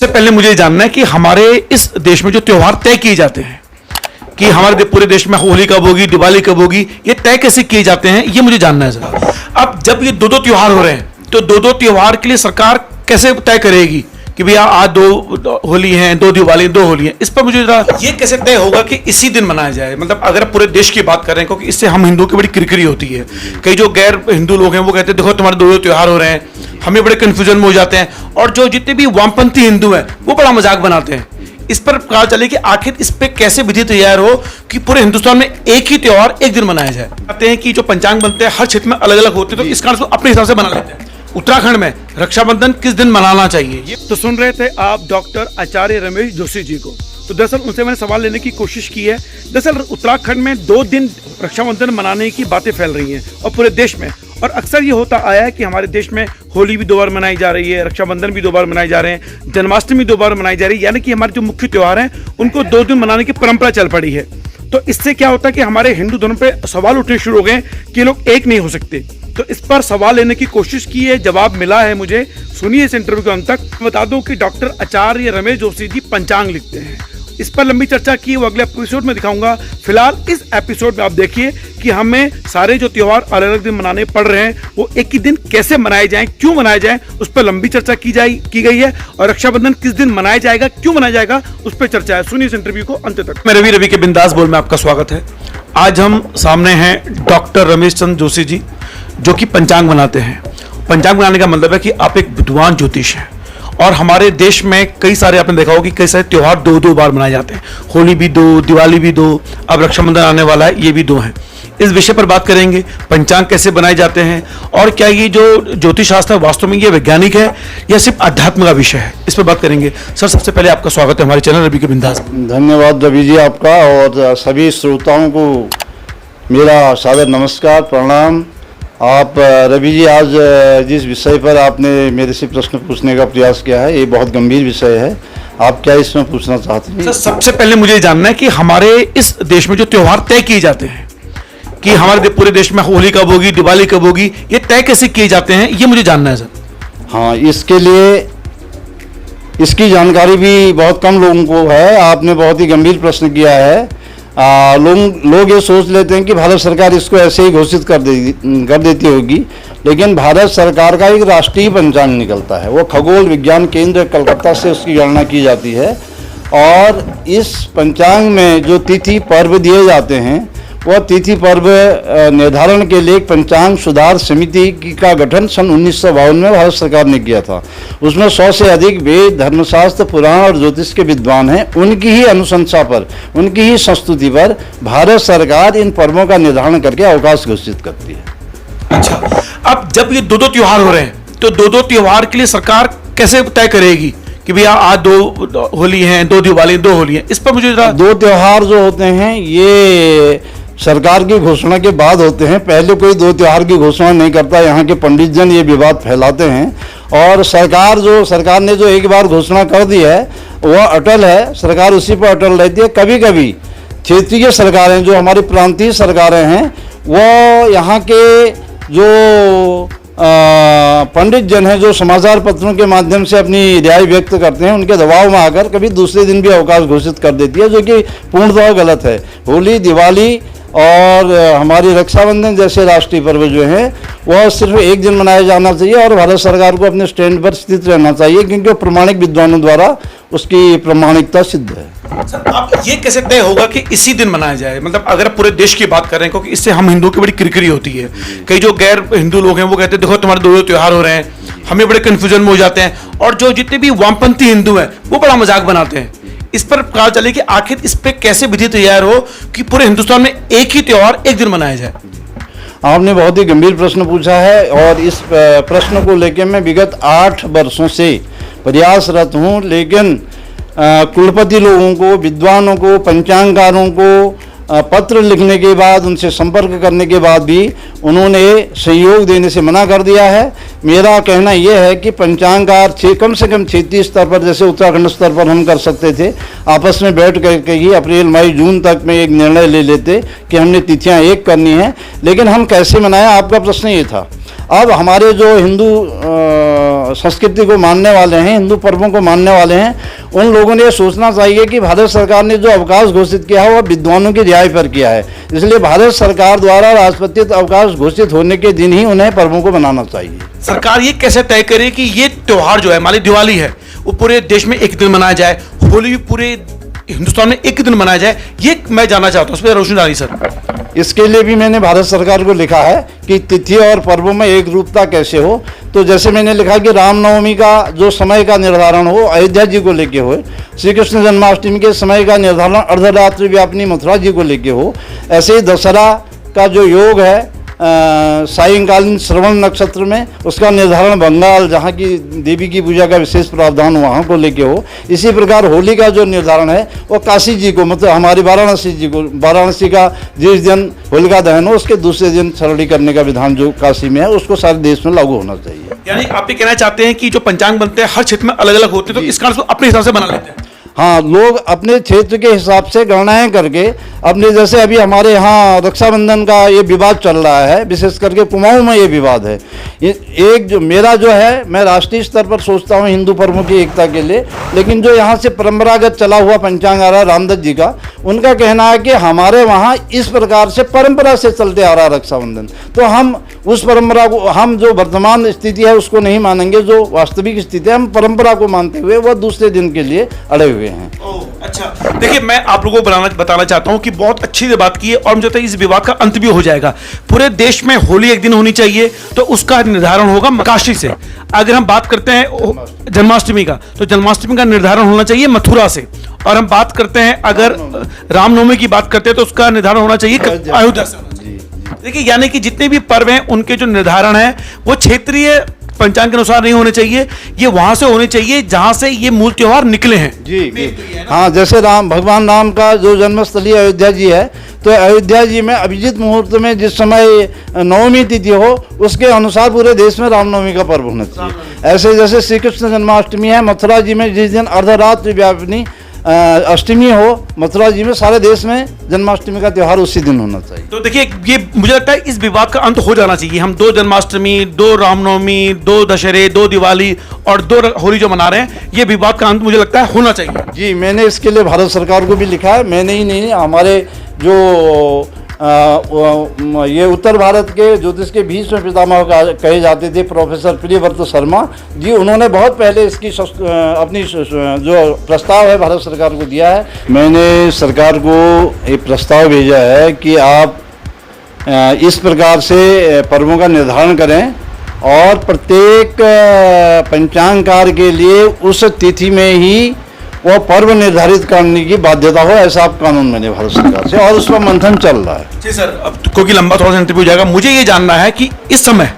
सबसे पहले मुझे जानना है कि हमारे इस देश में जो त्योहार तय किए जाते हैं कि हमारे पूरे देश में होली कब होगी, दिवाली कब होगी, ये तय कैसे किए जाते हैं, ये मुझे जानना है जरा। अब जब ये दो त्योहार हो रहे हैं तो दो त्योहार के लिए सरकार कैसे तय करेगी कि भैया आज दो होली हैं, दो दिवाली, दो होली हैं, इस पर मुझे जरा ये कैसे तय होगा कि इसी दिन मनाया जाए। मतलब अगर पूरे देश की बात कर रहे हैं, क्योंकि इससे हम हिंदुओं की बड़ी किरकिरी होती है। कई जो गैर हिंदू लोग हैं वो कहते हैं देखो तुम्हारे दो त्योहार हो रहे हैं, हमें बड़े कंफ्यूजन में हो जाते हैं। और जो जितने भी वामपंथी हिंदू हैं वो बड़ा मजाक बनाते हैं। इस पर कहा चले कि आखिर इस पे कैसे विधि तैयार हो कि पूरे हिंदुस्तान में एक ही त्योहार एक दिन मनाया जाए। कहते हैं कि जो पंचांग बनते हैं हर क्षेत्र में अलग अलग होते हैं, तो इस कारण से अपने हिसाब से बना लेते हैं। उत्तराखंड में रक्षाबंधन किस दिन मनाना चाहिए, ये तो सुन रहे थे आप डॉक्टर आचार्य रमेश जोशी जी को। तो दरअसल उनसे मैंने सवाल लेने की कोशिश की है। दरअसल उत्तराखंड में 2 दिन रक्षाबंधन मनाने की बातें फैल रही हैं और पूरे देश में, और अक्सर ये होता आया है कि हमारे देश में होली भी 2 बार मनाई जा रही है, रक्षाबंधन भी 2 बार मनाए जा रहे हैं, जन्माष्टमी 2 बार मनाई जा रही है, यानी कि हमारे जो मुख्य त्योहार हैं उनको 2 दिन मनाने की परंपरा चल पड़ी है। तो इससे क्या होता है कि हमारे हिंदू धर्म पे सवाल उठने शुरू हो गए कि लोग एक नहीं हो सकते। तो इस पर सवाल लेने की कोशिश की है, जवाब मिला है मुझे। सुनिए इस इंटरव्यू के अंत तक। बता दूं कि डॉक्टर आचार्य रमेश जोशी जी पंचांग लिखते हैं। इस पर लंबी चर्चा की वो अगले एपिसोड में दिखाऊंगा। फिलहाल इस एपिसोड में आप देखिए कि हमें सारे जो त्योहार अलग अलग दिन मनाने पड़ रहे हैं वो एक ही दिन कैसे मनाए जाएं, क्यों मनाए जाएं, उस पर लंबी चर्चा की गई है। और रक्षाबंधन किस दिन मनाया जाएगा, क्यों मनाया जाएगा, उस पर चर्चा है। सुनिए इस इंटरव्यू को अंत तक। मैं रवि के बिंदास बोल में आपका स्वागत है। आज हम सामने हैं डॉक्टर रमेश चंद्र जोशी जी, जो कि पंचांग बनाते हैं। पंचांग बनाने का मतलब है कि आप एक विद्वान ज्योतिष हैं। और हमारे देश में कई सारे, आपने देखा होगा कि कई सारे त्योहार 2 बार मनाए जाते हैं। होली भी 2, दिवाली भी 2, अब रक्षाबंधन आने वाला है, ये भी 2 हैं। इस विषय पर बात करेंगे। पंचांग कैसे बनाए जाते हैं और क्या ये जो ज्योतिष शास्त्र है वास्तव में ये वैज्ञानिक है या सिर्फ अध्यात्म का विषय है, इस पर बात करेंगे। सर सबसे पहले आपका स्वागत है हमारे चैनल रवि के बिंदास। धन्यवाद रवि जी आपका, और सभी श्रोताओं को मेरा सादर नमस्कार, प्रणाम। आप रवि जी आज जिस विषय पर आपने मेरे से प्रश्न पूछने का प्रयास किया है ये बहुत गंभीर विषय है। आप क्या इसमें पूछना चाहते हैं? सर सबसे पहले मुझे जानना है कि हमारे इस देश में जो त्योहार तय किए जाते हैं कि हमारे पूरे देश में होली कब होगी, दिवाली कब होगी, ये तय कैसे किए जाते हैं, ये मुझे जानना है सर। हाँ, इसके लिए इसकी जानकारी भी बहुत कम लोगों को है। आपने बहुत ही गंभीर प्रश्न किया है। लोग ये सोच लेते हैं कि भारत सरकार इसको ऐसे ही घोषित कर देती होगी, लेकिन भारत सरकार का एक राष्ट्रीय पंचांग निकलता है। वो खगोल विज्ञान केंद्र कलकत्ता से उसकी गणना की जाती है, और इस पंचांग में जो तिथि पर्व दिए जाते हैं वह तिथि पर्व निर्धारण के लिए एक पंचांग सुधार समिति का गठन सन 1952 में भारत सरकार ने किया था। उसमें 100 से अधिक वेद, धर्मशास्त्र, पुराण और ज्योतिष के विद्वान हैं। उनकी ही अनुशंसा पर, उनकी ही संस्तुति पर भारत सरकार इन पर्वों का निर्धारण करके अवकाश घोषित करती है। अच्छा, अब जब ये 2 त्योहार हो रहे हैं तो 2 त्योहार के लिए सरकार कैसे तय करेगी कि भैया आज 2 होली हैं, 2 दिवाली, 2 होली हैं, इस पर मुझे 2 त्योहार जो होते हैं ये सरकार की घोषणा के बाद होते हैं। पहले कोई 2 त्योहार की घोषणा नहीं करता। यहाँ के पंडित जन ये विवाद फैलाते हैं, और सरकार ने जो एक बार घोषणा कर दी है वह अटल है। सरकार उसी पर अटल रहती है। कभी कभी क्षेत्रीय सरकारें, जो हमारी प्रांतीय सरकारें हैं, वो यहाँ के जो पंडित जन हैं, जो समाचार पत्रों के माध्यम से अपनी राय व्यक्त करते हैं, उनके दबाव में आकर कभी दूसरे दिन भी अवकाश घोषित कर देती है, जो कि पूर्णतः गलत है। होली, दिवाली और हमारी रक्षाबंधन जैसे राष्ट्रीय पर्व जो हैं वह सिर्फ एक दिन मनाया जाना चाहिए, और भारत सरकार को अपने स्टैंड पर स्थित रहना चाहिए, क्योंकि प्रमाणिक विद्वानों द्वारा उसकी प्रामाणिकता सिद्ध है। सर अब ये कैसे तय होगा कि इसी दिन मनाया जाए? मतलब अगर पूरे देश की बात कर रहे हैं, क्योंकि इससे हम हिंदुओं की बड़ी किरकिरी होती है। कई जो गैर हिंदू लोग हैं वो कहते हैं देखो तुम्हारे 2 त्योहार हो रहे हैं, हमें बड़े कंफ्यूजन में हो जाते हैं। और जो जितने भी वामपंथी हिंदू हैं वो बड़ा मजाक बनाते हैं। इस पर कहा चले कि आखिर इस पे कैसे विधि तैयार हो कि पूरे हिंदुस्तान में एक ही त्योहार एक दिन मनाया जाए। आपने बहुत ही गंभीर प्रश्न पूछा है, और इस प्रश्न को लेकर मैं विगत 8 वर्षों से प्रयासरत हूँ। लेकिन कुलपति लोगों को, विद्वानों को, पंचांगकारों को पत्र लिखने के बाद, उनसे संपर्क करने के बाद भी उन्होंने सहयोग देने से मना कर दिया है। मेरा कहना यह है कि पंचांगकार कम से कम क्षेत्रीय स्तर पर, जैसे उत्तराखंड स्तर पर हम कर सकते थे, आपस में बैठ करके ही अप्रैल, मई, जून तक में एक निर्णय ले लेते कि हमने तिथियां एक करनी है। लेकिन हम कैसे मनाएं, आपका प्रश्न ये था। अब हमारे जो हिंदू संस्कृति को मानने वाले हैं, हिंदू पर्वों को मानने वाले हैं, उन लोगों ने ये सोचना चाहिए कि भारत सरकार ने जो अवकाश घोषित किया है वह विद्वानों की रिहाई पर किया है। इसलिए भारत सरकार द्वारा राष्ट्रपति अवकाश घोषित होने के दिन ही उन्हें पर्वों को मनाना चाहिए। सरकार ये कैसे तय करे कि ये त्योहार जो है, मान ली दिवाली है, वो पूरे देश में एक दिन मनाया जाए, होली भी पूरे हिंदुस्तान में एक दिन मनाया जाए, ये मैं जानना चाहता हूँ, उस पर रोशनी डाली सर। इसके लिए भी मैंने भारत सरकार को लिखा है कि तिथि और पर्वों में एक रूपता कैसे हो। तो जैसे मैंने लिखा कि रामनवमी का जो समय का निर्धारण हो अयोध्या जी को लेके हो, श्री कृष्ण जन्माष्टमी के समय का निर्धारण अर्धरात्रि व्यापिनी मथुरा जी को लेके हो, ऐसे ही दशहरा का जो योग है सायंकालीन श्रवण नक्षत्र में, उसका निर्धारण बंगाल जहाँ की देवी की पूजा का विशेष प्रावधान वहाँ को लेके हो। इसी प्रकार होली का जो निर्धारण है वो काशी जी को, मतलब हमारी वाराणसी जी को, वाराणसी का जिस दिन होलिका दहन हो उसके दूसरे दिन सरड़ी करने का विधान जो काशी में है उसको सारे देश में लागू होना चाहिए। यानी आप ये कहना चाहते हैं कि जो पंचांग बनते हैं हर क्षेत्र में अलग अलग होते हैं, तो इस कारण से अपने हिसाब से बना लेते हैं। हाँ, लोग अपने क्षेत्र के हिसाब से गणनाएं करके अपने, जैसे अभी हमारे यहाँ रक्षाबंधन का ये विवाद चल रहा है, विशेष करके कुमाऊं में ये विवाद है। एक जो मेरा जो है, मैं राष्ट्रीय स्तर पर सोचता हूँ हिंदू पर्वों की एकता के लिए, लेकिन जो यहाँ से परंपरागत चला हुआ पंचांग आ रहा है रामदत्त जी का, उनका कहना है कि हमारे वहाँ इस प्रकार से परंपरा से चलते आ रहा है रक्षाबंधन, तो हम उस परंपरा को, हम जो वर्तमान स्थिति है उसको नहीं मानेंगे, जो वास्तविक स्थिति है हम परंपरा को मानते हुए वह दूसरे दिन के लिए अड़े हुए हैं। अच्छा, देखिए मैं आप लोगों को बताना चाहता हूं कि बहुत अच्छी बात की है, और मुझे लगता है इस विवाद का अंत भी हो जाएगा। पूरे देश में होली एक दिन होनी चाहिए, तो उसका निर्धारण होगा काशी से। अगर हम बात करते हैं जन्माष्टमी का, तो जन्माष्टमी का निर्धारण होना चाहिए मथुरा से। और हम बात करते हैं अगर रामनवमी की बात करते हैं तो उसका निर्धारण होना चाहिए अयोध्या से। देखिए, यानी कि जितने भी पर्व हैं उनके जो निर्धारण है वो क्षेत्रीय पंचांग के अनुसार नहीं होने चाहिए, ये वहां से होने चाहिए जहां से ये मूल त्योहार निकले हैं। जी, हाँ, जैसे भगवान राम का जो जन्मस्थली अयोध्या जी है, तो अयोध्या जी में अभिजीत मुहूर्त में जिस समय नवमी तिथि हो उसके अनुसार पूरे देश में रामनवमी का पर्व होना चाहिए। ऐसे जैसे श्री कृष्ण जन्माष्टमी है, मथुरा जी में जिस दिन अर्धरात्रि व्यापिनी अष्टमी हो, मथुरा जी में सारे देश में जन्माष्टमी का त्यौहार उसी दिन होना चाहिए। तो देखिए, ये मुझे लगता है इस विवाद का अंत हो जाना चाहिए। हम 2 जन्माष्टमी, 2 रामनवमी, 2 दशहरे, 2 दिवाली और 2 होली जो मना रहे हैं, ये विवाद का अंत मुझे लगता है होना चाहिए। जी, मैंने इसके लिए भारत सरकार को भी लिखा है। मैंने ही नहीं, हमारे जो ये उत्तर भारत के ज्योतिष के भीष्म पितामह कहे जाते थे प्रोफेसर प्रियव्रत शर्मा जी, उन्होंने बहुत पहले इसकी अपनी जो प्रस्ताव है भारत सरकार को दिया है। मैंने सरकार को एक प्रस्ताव भेजा है कि आप इस प्रकार से पर्वों का निर्धारण करें और प्रत्येक पंचांगकार के लिए उस तिथि में ही वो पर्व निर्धारित करने की बाध्यता हो, ऐसा आप कानून मैंने भारत सरकार से, और उस पर मंथन चल रहा है। जी सर, अब क्योंकि लंबा थोड़ा सा इंटरव्यू हो जाएगा, मुझे ये जानना है कि इस समय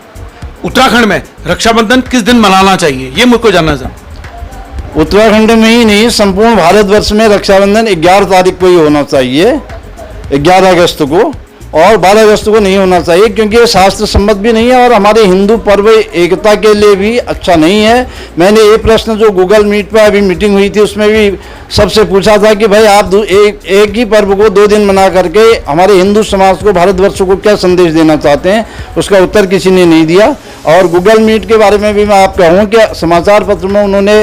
उत्तराखंड में रक्षाबंधन किस दिन मनाना चाहिए, ये मुझको जानना है सर। उत्तराखंड में ही नहीं, संपूर्ण भारतवर्ष में रक्षाबंधन 11 तारीख को ही होना चाहिए, 11 अगस्त को, और 12 अगस्त को नहीं होना चाहिए, क्योंकि ये शास्त्र सम्मत भी नहीं है और हमारे हिंदू पर्व एकता के लिए भी अच्छा नहीं है। मैंने ये प्रश्न जो गूगल मीट पर अभी मीटिंग हुई थी उसमें भी सबसे पूछा था कि भाई आप एक ही पर्व को 2 दिन मना करके हमारे हिंदू समाज को, भारतवर्ष को क्या संदेश देना चाहते हैं, उसका उत्तर किसी ने नहीं दिया। और गूगल मीट के बारे में भी मैं आप कहूँ कि समाचार पत्र में उन्होंने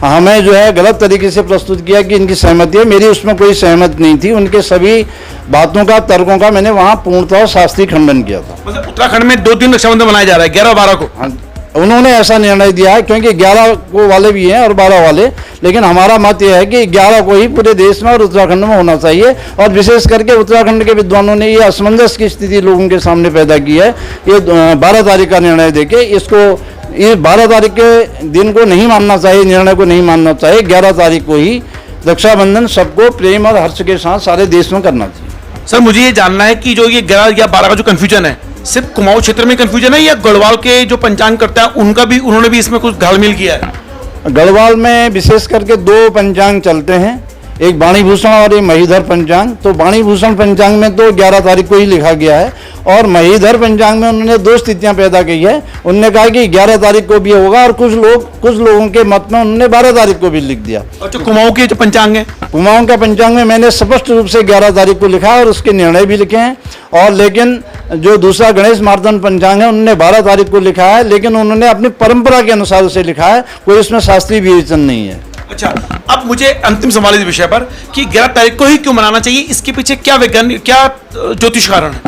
हमें जो है गलत तरीके से प्रस्तुत किया कि इनकी सहमति है, मेरी उसमें कोई सहमति नहीं थी। उनके सभी बातों का, तर्कों का मैंने वहाँ पूर्णतः शास्त्रीय खंडन किया था। मतलब उत्तराखंड में 2 दिन रक्षाबंधन मनाया जा रहा है, 11-12 को। हाँ, उन्होंने ऐसा निर्णय दिया है, क्योंकि 11 को वाले भी हैं और 12 वाले, लेकिन हमारा मत यह है कि 11 को ही पूरे देश में और उत्तराखंड में होना चाहिए। और विशेष करके उत्तराखंड के विद्वानों ने ये असमंजस की स्थिति लोगों के सामने पैदा की है। ये 12 तारीख का निर्णय देके इसको, ये 12 तारीख के दिन को नहीं मानना चाहिए, निर्णय को नहीं मानना चाहिए। 11 तारीख को ही रक्षाबंधन सबको प्रेम और हर्ष के साथ सारे देश में करना चाहिए। सर, मुझे ये जानना है कि जो ये 11 या 12 का जो कंफ्यूजन है, सिर्फ कुमाऊं क्षेत्र में कंफ्यूजन है या गढ़वाल के जो पंचांग करता है उनका भी, उन्होंने भी इसमें कुछ घालमेल किया है? गढ़वाल में विशेष करके 2 पंचांग चलते हैं, एक वाणीभूषण और एक महीधर पंचांग। तो वाणीभूषण पंचांग में तो 11 तारीख को ही लिखा गया है, और महीधर पंचांग में उन्होंने 2 स्थितियां पैदा की है। उन्होंने कहा कि 11 तारीख को भी होगा, और कुछ लोगों के मत में उन्होंने 12 तारीख को भी लिख दिया। और जो कुमाऊं के जो पंचांग है, कुमाऊं का पंचांग में मैंने स्पष्ट रूप से 11 तारीख को लिखा और उसके निर्णय भी लिखे हैं। और लेकिन जो दूसरा गणेश मार्तंड पंचांग है उन्होंने 12 तारीख को लिखा है, लेकिन उन्होंने अपनी परंपरा के अनुसार उसे लिखा है, कोई इसमें शास्त्रीय विवेचन नहीं है। अच्छा, अब मुझे अंतिम सवाल इस विषय पर कि 11 तारीख को ही क्यों मनाना चाहिए, इसके पीछे क्या वैज्ञानिक, क्या ज्योतिष कारण है?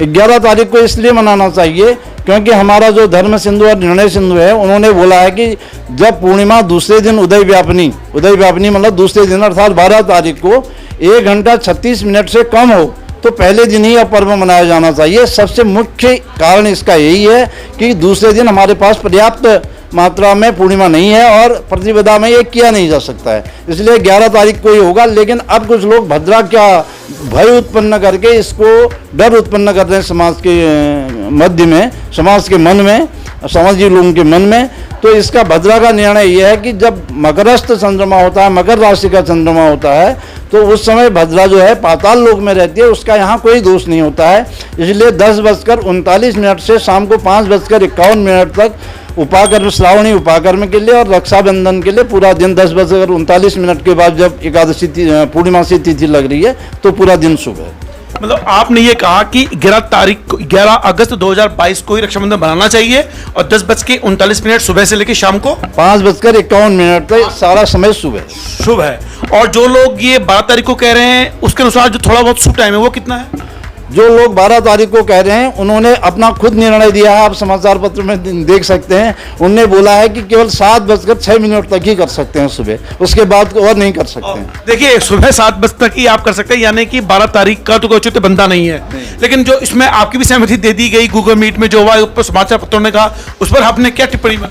11 तारीख को इसलिए मनाना चाहिए क्योंकि हमारा जो धर्म सिंधु और निर्णय सिंधु है, उन्होंने बोला है कि जब पूर्णिमा दूसरे दिन उदय व्यापनी मतलब दूसरे दिन अर्थात 12 तारीख को 1 घंटा 36 मिनट से कम हो तो पहले दिन ही यह पर्व मनाया जाना चाहिए। सबसे मुख्य कारण इसका यही है कि दूसरे दिन हमारे पास पर्याप्त मात्रा में पूर्णिमा नहीं है और प्रतिपदा में ये किया नहीं जा सकता है, इसलिए 11 तारीख को ही होगा। लेकिन अब कुछ लोग भद्रा का भय उत्पन्न करके इसको डर उत्पन्न कर रहे हैं समाज के मध्य में, समाज के मन में, समाजी लोगों के मन में। तो इसका भद्रा का निर्णय यह है कि जब मकरस्थ चंद्रमा होता है, मकर राशि का चंद्रमा होता है, तो उस समय भद्रा जो है पाताल लोक में रहती है, उसका यहाँ कोई दोष नहीं होता है। इसलिए 10:39 से शाम को 5:51 तक उपाकर्म, श्रावणी उपाकर्म के लिए और रक्षाबंधन के लिए पूरा दिन 10:39 के बाद जब एकादशी पूर्णिमा से तिथि लग रही है तो पूरा दिन शुभ है। मतलब आपने ये कहा कि 11 अगस्त 2022 को ही रक्षाबंधन बनाना चाहिए और 10:39 सुबह से लेकर शाम को 5:51 तक सारा समय शुभ है। शुभ है। और जो लोग ये 12 तारीख को कह रहे हैं उसके अनुसार जो थोड़ा बहुत शुभ टाइम है वो कितना है? जो लोग 12 तारीख को कह रहे हैं उन्होंने अपना खुद निर्णय दिया है, आप समाचार पत्र में देख सकते हैं। उन्होंने बोला है कि केवल 7:06 तक ही कर सकते हैं सुबह, उसके बाद और नहीं कर सकते हैं। देखिए, सुबह 7 बजे तक ही आप कर सकते हैं, यानी कि 12 तारीख का तो कोई उचित बनता नहीं है। लेकिन जो इसमें आपकी भी सहमति दे दी गई गूगल मीट में जो हुआ समाचार पत्रों ने कहा, उस पर आपने क्या टिप्पणी में?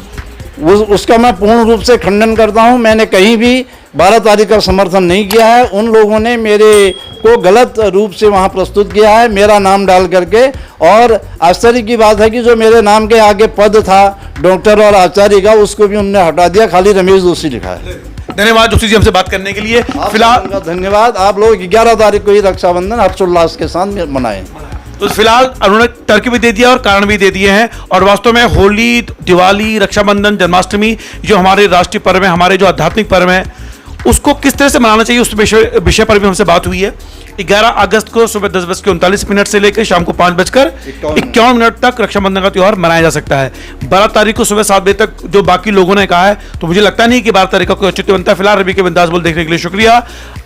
उसका मैं पूर्ण रूप से खंडन करता हूं। मैंने कहीं भी 12 तारीख का समर्थन नहीं किया है। उन लोगों ने मेरे को गलत रूप से वहां प्रस्तुत किया है, मेरा नाम डाल करके। और आश्चर्य की बात है कि जो मेरे नाम के आगे पद था डॉक्टर और आचार्य का, उसको भी उन्होंने हटा दिया, खाली रमेश जोशी लिखा है। धन्यवाद जोशी जी हमसे बात करने के लिए। फिलहाल धन्यवाद। आप लोग 11 तारीख को ही रक्षाबंधन हर्षोल्लास के साथ मनाएं। तो फिलहाल उन्होंने तर्क भी दे दिया और कारण भी दे दिए हैं। और वास्तव में होली, दिवाली, रक्षाबंधन, जन्माष्टमी जो हमारे राष्ट्रीय पर्व है, हमारे जो आध्यात्मिक पर्व है, उसको किस तरह से मनाना चाहिए उस विषय पर भी हमसे बात हुई है। 11 अगस्त को सुबह 10:39 से लेकर शाम को 5:51 तक रक्षाबंधन का त्यौहार मनाया जा सकता है। 12 तारीख को सुबह 7 बजे तक जो बाकी लोगों ने कहा है, तो मुझे लगता नहीं कि 12 तारीख का कोई औचित्य बनता है। फिलहाल रवि के बिंदास बोल देखने के लिए शुक्रिया।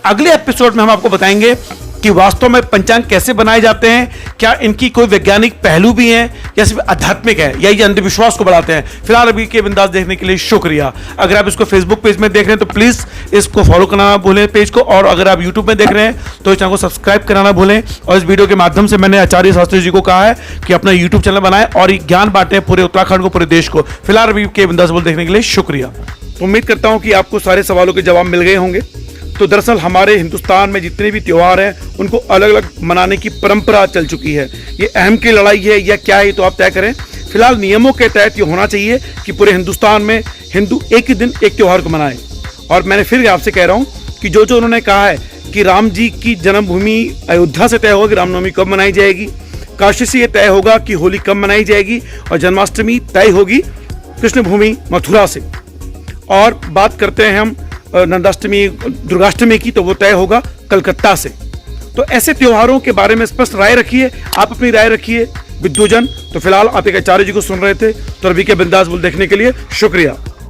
अगले एपिसोड में हम आपको बताएंगे कि वास्तव में पंचांग कैसे बनाए जाते हैं, क्या इनकी कोई वैज्ञानिक पहलू भी हैं या सिर्फ आध्यात्मिक है या ये अंधविश्वास को बढ़ाते हैं। फिलहाल अभी के बिंदास देखने के लिए शुक्रिया। अगर आप इसको फेसबुक पेज में देख रहे हैं तो प्लीज़ इसको फॉलो करना ना भूलें पेज को, और अगर आप यूट्यूब में देख रहे हैं तो इस चैनल को सब्सक्राइब करना ना भूलें। और इस वीडियो के माध्यम से मैंने आचार्य शास्त्री जी को कहा है कि अपना यूट्यूब चैनल बनाएं और ज्ञान बांटें पूरे उत्तराखंड को, पूरे देश को। फिलहाल अभी के बिंदास बोल देखने के लिए शुक्रिया। उम्मीद करता हूँ कि आपको सारे सवालों के जवाब मिल गए होंगे। तो दरअसल हमारे हिंदुस्तान में जितने भी त्यौहार हैं उनको अलग अलग मनाने की परंपरा चल चुकी है। ये अहम की लड़ाई है या क्या है तो आप तय करें। फिलहाल नियमों के तहत ये होना चाहिए कि पूरे हिंदुस्तान में हिंदू एक ही दिन एक त्यौहार को मनाएं। और मैंने फिर आपसे कह रहा हूँ कि जो उन्होंने कहा है कि राम जी की जन्मभूमि अयोध्या से तय होगा कि रामनवमी कब मनाई जाएगी, काशी से ये तय होगा कि होली कब मनाई जाएगी, और जन्माष्टमी तय होगी कृष्ण भूमि मथुरा से। और बात करते हैं हम नंदाष्टमी, दुर्गाष्टमी की, तो वो तय होगा कलकत्ता से। तो ऐसे त्योहारों के बारे में स्पष्ट राय रखिए, आप अपनी राय रखिए विद्वजन। तो फिलहाल आप एक आचार्य जी को सुन रहे थे, तो रवि के बिंदास बोल देखने के लिए शुक्रिया।